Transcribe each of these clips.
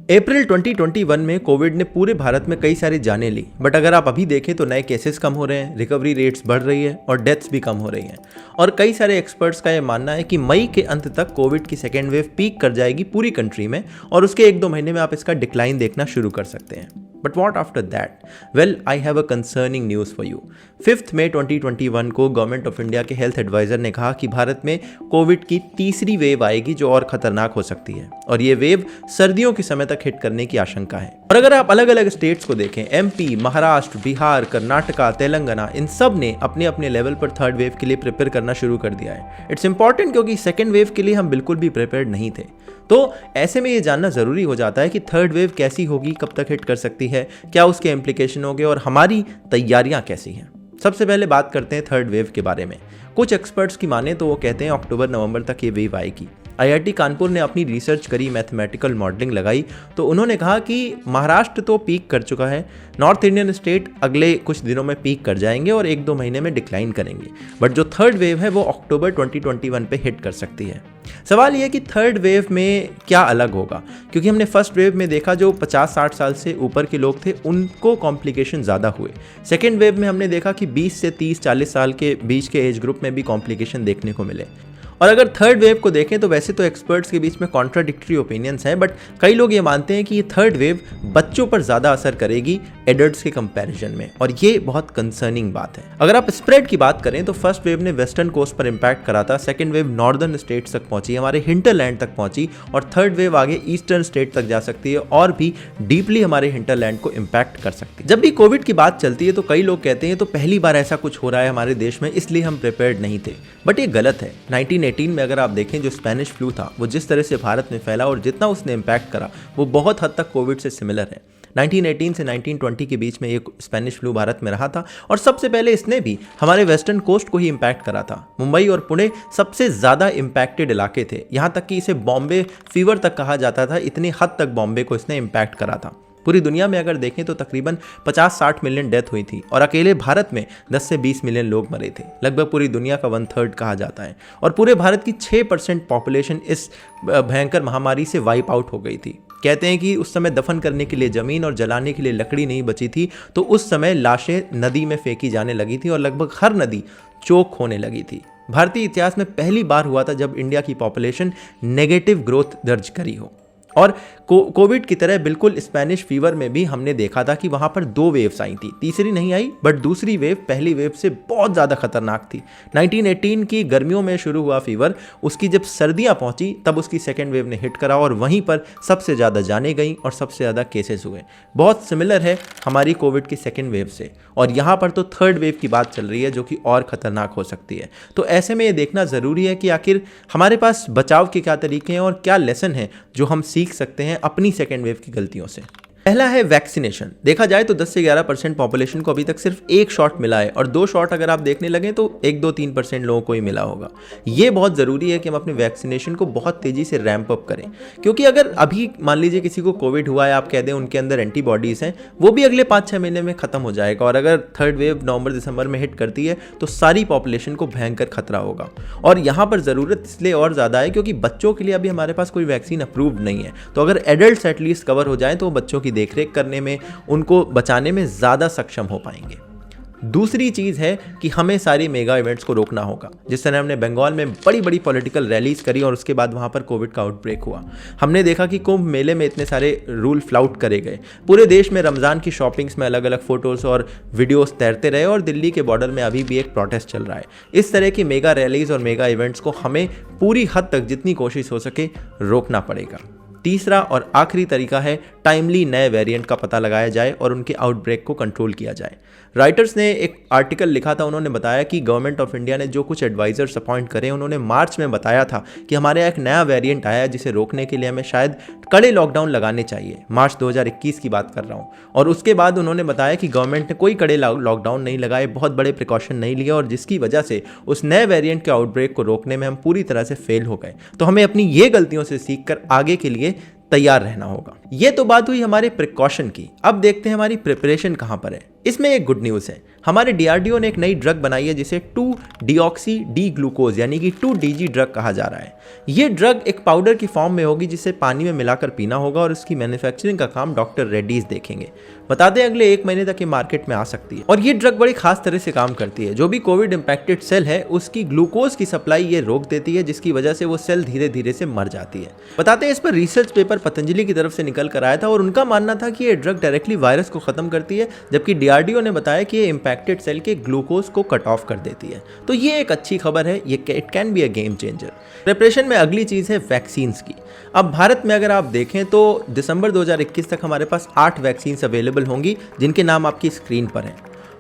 अप्रैल 2021 में कोविड ने पूरे भारत में कई सारी जानें ली, बट अगर आप अभी देखें तो नए केसेस कम हो रहे हैं, रिकवरी रेट्स बढ़ रही है और डेथ्स भी कम हो रही हैं। और कई सारे एक्सपर्ट्स का यह मानना है कि मई के अंत तक कोविड की सेकेंड वेव पीक कर जाएगी पूरी कंट्री में और उसके 1-2 महीने में आप इसका डिक्लाइन देखना शुरू कर सकते हैं। But what after that? Well, I have a concerning news for you. 5 मई 2021 को गवर्नमेंट ऑफ इंडिया के हेल्थ एडवाइजर ने कहा कि भारत में कोविड की तीसरी वेव आएगी जो और खतरनाक हो सकती है और ये वेव सर्दियों के समय तक हिट करने की आशंका है। और अगर आप अलग अलग स्टेट्स को देखें, एमपी, महाराष्ट्र, बिहार, कर्नाटका, तेलंगाना, इन सब ने अपने अपने लेवल पर थर्ड वेव के लिए प्रिपेयर करना शुरू कर दिया है। इट्स इंपॉर्टेंट क्योंकि सेकेंड वेव के लिए हम बिल्कुल भी प्रिपेयर्ड नहीं थे। तो ऐसे में ये जानना ज़रूरी हो जाता है कि थर्ड वेव कैसी होगी, कब तक हिट कर सकती है, क्या उसके इम्प्लीकेशन होंगे और हमारी तैयारियां कैसी हैं। सबसे पहले बात करते हैं थर्ड वेव के बारे में। कुछ एक्सपर्ट्स की माने तो वो कहते हैं अक्टूबर-नवंबर तक ये वेव आएगी। आईआईटी कानपुर ने अपनी रिसर्च करी, मैथमेटिकल मॉडलिंग लगाई, तो उन्होंने कहा कि महाराष्ट्र तो पीक कर चुका है, नॉर्थ इंडियन स्टेट अगले कुछ दिनों में पीक कर जाएंगे और 1-2 महीने में डिक्लाइन करेंगे, बट जो थर्ड वेव है वो अक्टूबर 2021 पे हिट कर सकती है। सवाल यह कि थर्ड वेव में क्या अलग होगा, क्योंकि हमने फर्स्ट वेव में देखा जो 50-60 साल से ऊपर के लोग थे उनको कॉम्प्लिकेशन ज़्यादा हुए। सेकेंड वेव में हमने देखा कि 20 से 30-40 साल के बीच के एज ग्रुप में भी कॉम्प्लिकेशन देखने को मिले। और अगर थर्ड वेव को देखें तो वैसे तो एक्सपर्ट्स के बीच में कॉन्ट्राडिक्टरी ओपिनियंस हैं, बट कई लोग ये मानते हैं कि ये थर्ड वेव बच्चों पर ज़्यादा असर करेगी एडल्ट्स के कंपैरिजन में, और ये बहुत कंसर्निंग बात है। अगर आप स्प्रेड की बात करें तो फर्स्ट वेव ने वेस्टर्न कोस्ट पर इम्पैक्ट करा था, सेकेंड वेव नॉर्दर्न स्टेट्स तक पहुंची, हमारे हिंटरलैंड तक पहुंची, और थर्ड वेव आगे ईस्टर्न स्टेट तक जा सकती है और भी डीपली हमारे हिंटरलैंड को इम्पैक्ट कर सकती है। जब भी कोविड की बात चलती है तो कई लोग कहते हैं तो पहली बार ऐसा कुछ हो रहा है हमारे देश में, इसलिए हम प्रिपेयर्ड नहीं थे, बट ये गलत है। 1918 में अगर आप देखें जो स्पेनिश फ्लू था वो जिस तरह से भारत में फैला और जितना उसने इम्पैक्ट करा वो बहुत हद तक कोविड से सिमिलर है। 1918 से 1920 के बीच में ये स्पेनिश फ्लू भारत में रहा था और सबसे पहले इसने भी हमारे वेस्टर्न कोस्ट को ही इम्पैक्ट करा था। मुंबई और पुणे सबसे ज़्यादा इम्पैक्टेड इलाके थे, यहाँ तक कि इसे बॉम्बे फीवर तक कहा जाता था, इतनी हद तक बॉम्बे को इसने इम्पैक्ट करा था। पूरी दुनिया में अगर देखें तो तकरीबन 50-60 मिलियन डेथ हुई थी और अकेले भारत में 10 से 20 मिलियन लोग मरे थे, लगभग पूरी दुनिया का 1/3 कहा जाता है। और पूरे भारत की 6% पॉपुलेशन इस भयंकर महामारी से वाइप आउट हो गई थी। कहते हैं कि उस समय दफन करने के लिए ज़मीन और जलाने के लिए लकड़ी नहीं बची थी, तो उस समय लाशें नदी में फेंकी जाने लगी थी और लगभग हर नदी चोक होने लगी थी। भारतीय इतिहास में पहली बार हुआ था जब इंडिया की पॉपुलेशन नेगेटिव ग्रोथ दर्ज करी हो। और कोविड की तरह बिल्कुल स्पेनिश फीवर में भी हमने देखा था कि वहाँ पर 2 वेव्स आई थी, तीसरी नहीं आई, बट दूसरी वेव पहली वेव से बहुत ज़्यादा खतरनाक थी। 1918 की गर्मियों में शुरू हुआ फीवर, उसकी जब सर्दियाँ पहुँची तब उसकी सेकेंड वेव ने हिट करा और वहीं पर सबसे ज़्यादा जाने गई और सबसे ज़्यादा केसेस हुए। बहुत सिमिलर है हमारी कोविड की सेकेंड वेव से, और यहाँ पर तो थर्ड वेव की बात चल रही है जो कि और ख़तरनाक हो सकती है। तो ऐसे में ये देखना ज़रूरी है कि आखिर हमारे पास बचाव के क्या तरीके हैं और क्या लेसन है जो हम सीख सकते हैं अपनी सेकेंड वेव की गलतियों से। पहला है वैक्सीनेशन। देखा जाए तो 10 से 11% पॉपुलेशन को अभी तक सिर्फ 1 शॉट मिला है और 2 शॉट अगर आप देखने लगे तो 1-2-3% लोगों को ही मिला होगा। ये बहुत ज़रूरी है कि हम अपने वैक्सीनेशन को बहुत तेज़ी से रैंप अप करें, क्योंकि अगर अभी मान लीजिए किसी को कोविड हुआ है, आप कह दें उनके अंदर एंटीबॉडीज़ हैं, वो भी अगले 5-6 महीने में ख़त्म हो जाएगा, और अगर थर्ड वेव नवंबर-दिसंबर में हिट करती है तो सारी पॉपुलेशन को भयंकर खतरा होगा। और यहाँ पर ज़रूरत इसलिए और ज़्यादा है क्योंकि बच्चों के लिए अभी हमारे पास कोई वैक्सीन अप्रूव्ड नहीं है, तो अगर एडल्ट्स एटलीस्ट कवर हो जाएँ तो बच्चों की देखरेख करने में, उनको बचाने में ज़्यादा सक्षम हो पाएंगे। दूसरी चीज़ है कि हमें सारी मेगा इवेंट्स को रोकना होगा। जिस तरह हमने बंगाल में बड़ी बड़ी पॉलिटिकल रैलीज करी और उसके बाद वहाँ पर कोविड का आउटब्रेक हुआ, हमने देखा कि कुंभ मेले में इतने सारे रूल फ्लाउट करे गए, पूरे देश में रमज़ान की शॉपिंग्स में अलग अलग फ़ोटोज़ और वीडियोज़ तैरते रहे, और दिल्ली के बॉर्डर में अभी भी एक प्रोटेस्ट चल रहा है। इस तरह की मेगा रैलीज और मेगा इवेंट्स को हमें पूरी हद तक जितनी कोशिश हो सके रोकना पड़ेगा। तीसरा और आखिरी तरीका है टाइमली नए वेरिएंट का पता लगाया जाए और उनके आउटब्रेक को कंट्रोल किया जाए। राइटर्स ने एक आर्टिकल लिखा था, उन्होंने बताया कि गवर्नमेंट ऑफ इंडिया ने जो कुछ एडवाइजर्स अपॉइंट करे, उन्होंने मार्च में बताया था कि हमारे यहाँ एक नया वेरिएंट आया है जिसे रोकने के लिए हमें शायद कड़े लॉकडाउन लगाने चाहिए। मार्च 2021 की बात कर रहा हूँ। और उसके बाद उन्होंने बताया कि गवर्नमेंट ने कोई कड़े लॉकडाउन नहीं लगाए, बहुत बड़े प्रिकॉशन नहीं लिए, और जिसकी वजह से उस नए वेरिएंट के आउटब्रेक को रोकने में हम पूरी तरह से फेल हो गए। तो हमें अपनी ये गलतियों से सीखकर आगे के लिए तैयार रहना होगा। ये तो बात हुई हमारे प्रिकॉशन की। अब देखते हैं हमारी प्रिपरेशन कहाँ पर है। इसमें एक गुड न्यूज़ है, हमारे डीआरडीओ ने एक नई ड्रग बनाई है जिसे 2-डिऑक्सी डी ग्लूकोज यानी कि 2DG ड्रग कहा जा रहा है। ये ड्रग एक पाउडर की फॉर्म में होगी जिसे पानी में मिलाकर पीना होगा और इसकी मैन्युफैक्चरिंग का काम डॉक्टर रेड्डीज देखेंगे। बता दें अगले 1 महीने तक ये मार्केट में आ सकती है और ये ड्रग बड़ी खास तरह से काम करती है। जो भी कोविड इंपैक्टेड सेल है उसकी ग्लूकोज की सप्लाई ये रोक देती है, जिसकी वजह से वो सेल धीरे धीरे से मर जाती है। बताते हैं इस पर रिसर्च पेपर पतंजलि की तरफ से निकल कर आया था और उनका मानना था कि ये ड्रग डायरेक्टली वायरस को खत्म करती है, जबकि डीआरडीओ ने बताया कि ये इंपैक्टेड सेल के ग्लूकोज को कट ऑफ कर देती है। तो ये एक अच्छी खबर है, ये it can be a game changer. Preparation में अगली चीज है वैक्सीन्स की। अब भारत में अगर आप देखें तो दिसंबर 2021 तक हमारे पास 8 वैक्सीन्स अवेलेबल होंगी, जिनके नाम आपकी स्क्रीन पर हैं।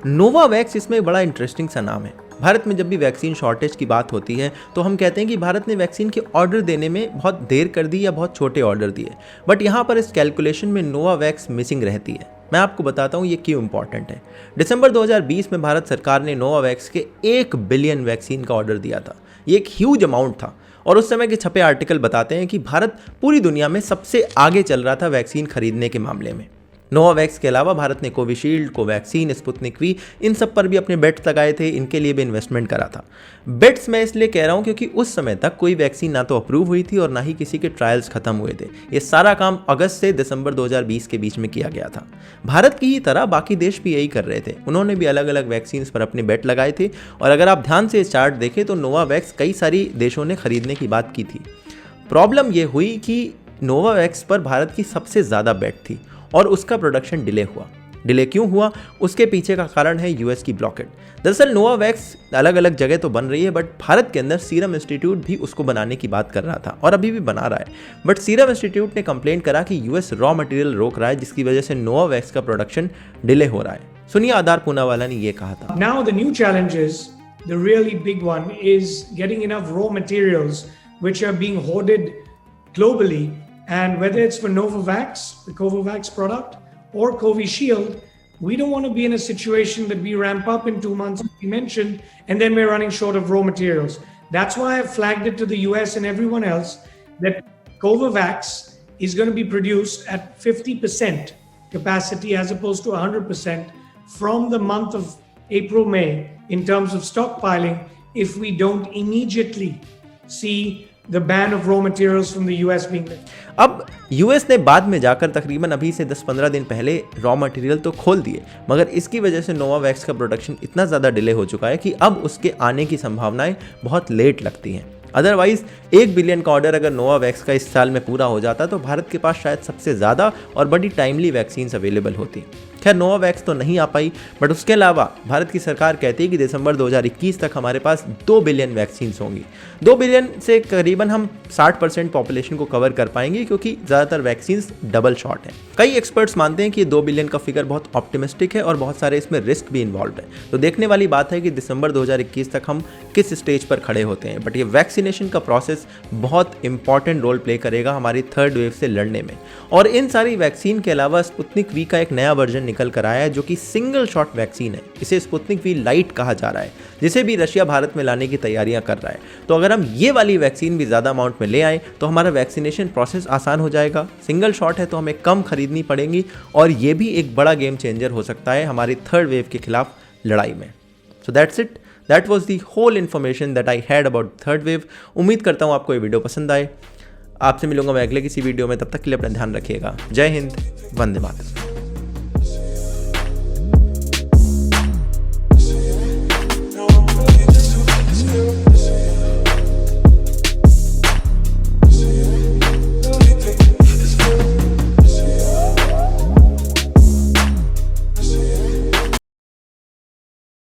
नोवावैक्स इसमें बड़ा इंटरेस्टिंग सा नाम है। भारत में जब भी वैक्सीन शॉर्टेज की बात होती है तो हम कहते हैं कि भारत ने वैक्सीन के ऑर्डर देने में बहुत देर कर दी या बहुत छोटे ऑर्डर दिए, बट यहाँ पर इस कैलकुलेशन में नोवावैक्स मिसिंग रहती है। मैं आपको बताता हूँ ये क्यों इंपॉर्टेंट है। दिसंबर 2020 में भारत सरकार ने नोवावैक्स के 1 बिलियन वैक्सीन का ऑर्डर दिया था। ये एक ह्यूज अमाउंट था और उस समय के छपे आर्टिकल बताते हैं कि भारत पूरी दुनिया में सबसे आगे चल रहा था वैक्सीन खरीदने के मामले में। नोवावैक्स के अलावा भारत ने कोविशील्ड, कोवैक्सीन, स्पुतनिक वी, इन सब पर भी अपने बेट्स लगाए थे, इनके लिए भी इन्वेस्टमेंट करा था। बेट्स मैं इसलिए कह रहा हूँ क्योंकि उस समय तक कोई वैक्सीन ना तो अप्रूव हुई थी और ना ही किसी के ट्रायल्स खत्म हुए थे। ये सारा काम अगस्त से दिसंबर 2020 के बीच में किया गया था। भारत की ही तरह बाकी देश भी यही कर रहे थे, उन्होंने भी अलग अलग वैक्सीन पर अपने बेट लगाए थे और अगर आप ध्यान से चार्ट देखें तो नोवावैक्स कई सारी देशों ने खरीदने की बात की थी। प्रॉब्लम ये हुई कि नोवावैक्स पर भारत की सबसे ज़्यादा बेट थी और उसका प्रोडक्शन डिले हुआ। डिले क्यों हुआ, उसके पीछे का कारण है यूएस की ब्लॉकेट। दरअसल नोवावैक्स अलग अलग जगह तो बन रही है, बट भारत के अंदर सीरम इंस्टीट्यूट भी उसको बनाने की बात कर रहा था और अभी भी बना रहा है, बट सीरम इंस्टीट्यूट ने कंप्लेंट करा कि यूएस रॉ मटेरियल रोक रहा है, जिसकी वजह से नोवावैक्स का प्रोडक्शन डिले हो रहा है। सुनिए आधार पूनावाला ने ये कहा था। Now the new challenge is, the really big one is getting enough raw materials which are being hoarded globally. And whether it's for Novavax, the Covovax product, or Covishield, we don't want to be in a situation that we ramp up in 2 months, as we mentioned, and then we're running short of raw materials. That's why I flagged it to the US and everyone else that Covovax is going to be produced at 50% capacity as opposed to 100% from the month of April, May in terms of stockpiling if we don't immediately see the ban of raw materials from the US being lifted. अब US ने बाद में जाकर तकरीबन अभी से 10-15 दिन पहले रॉ मटेरियल तो खोल दिए, मगर इसकी वजह से नोवावैक्स का प्रोडक्शन इतना ज़्यादा डिले हो चुका है कि अब उसके आने की संभावनाएं बहुत लेट लगती हैं। अदरवाइज 1 बिलियन का ऑर्डर अगर नोवावैक्स का इस साल में पूरा हो जाता तो भारत के पास शायद सबसे ज़्यादा और बड़ी टाइमली वैक्सीन अवेलेबल होती। खैर नोवावैक्स तो नहीं आ पाई, बट उसके अलावा भारत की सरकार कहती है कि दिसंबर 2021 तक हमारे पास 2 बिलियन वैक्सीन होंगी। 2 बिलियन से करीबन हम 60% पॉपुलेशन को कवर कर पाएंगे क्योंकि ज़्यादातर वैक्सीन डबल शॉट हैं। कई एक्सपर्ट्स मानते हैं कि ये 2 बिलियन का फिगर बहुत ऑप्टिमिस्टिक है और बहुत सारे इसमें रिस्क भी इन्वॉल्व है। तो देखने वाली बात है कि दिसंबर 2021 तक हम किस स्टेज पर खड़े होते हैं, बट ये वैक्सीनेशन का प्रोसेस बहुत इंपॉर्टेंट रोल प्ले करेगा हमारी थर्ड वेव से लड़ने में। और इन सारी वैक्सीन के अलावा स्पुतनिक वी का एक नया वर्जन निकल कर आया है जो कि सिंगल शॉट वैक्सीन है। इसे स्पुतनिक वी लाइट कहा जा रहा है, जिसे भी रशिया भारत में लाने की तैयारियां कर रहा है। तो अगर हम ये वाली वैक्सीन भी ज़्यादा अमाउंट में ले आए तो हमारा वैक्सीनेशन प्रोसेस आसान हो जाएगा। सिंगल शॉट है तो हमें कम खरीदनी पड़ेंगी और ये भी एक बड़ा गेम चेंजर हो सकता है हमारी थर्ड वेव के खिलाफ लड़ाई में। So that's it, that was the whole information that I had about third wave. उम्मीद करता हूँ आपको ये वीडियो पसंद आए। आपसे मिलूंगा मैं अगले किसी वीडियो में, तब तक के लिए अपना ध्यान रखिएगा। जय हिंद, वंदे मातरम।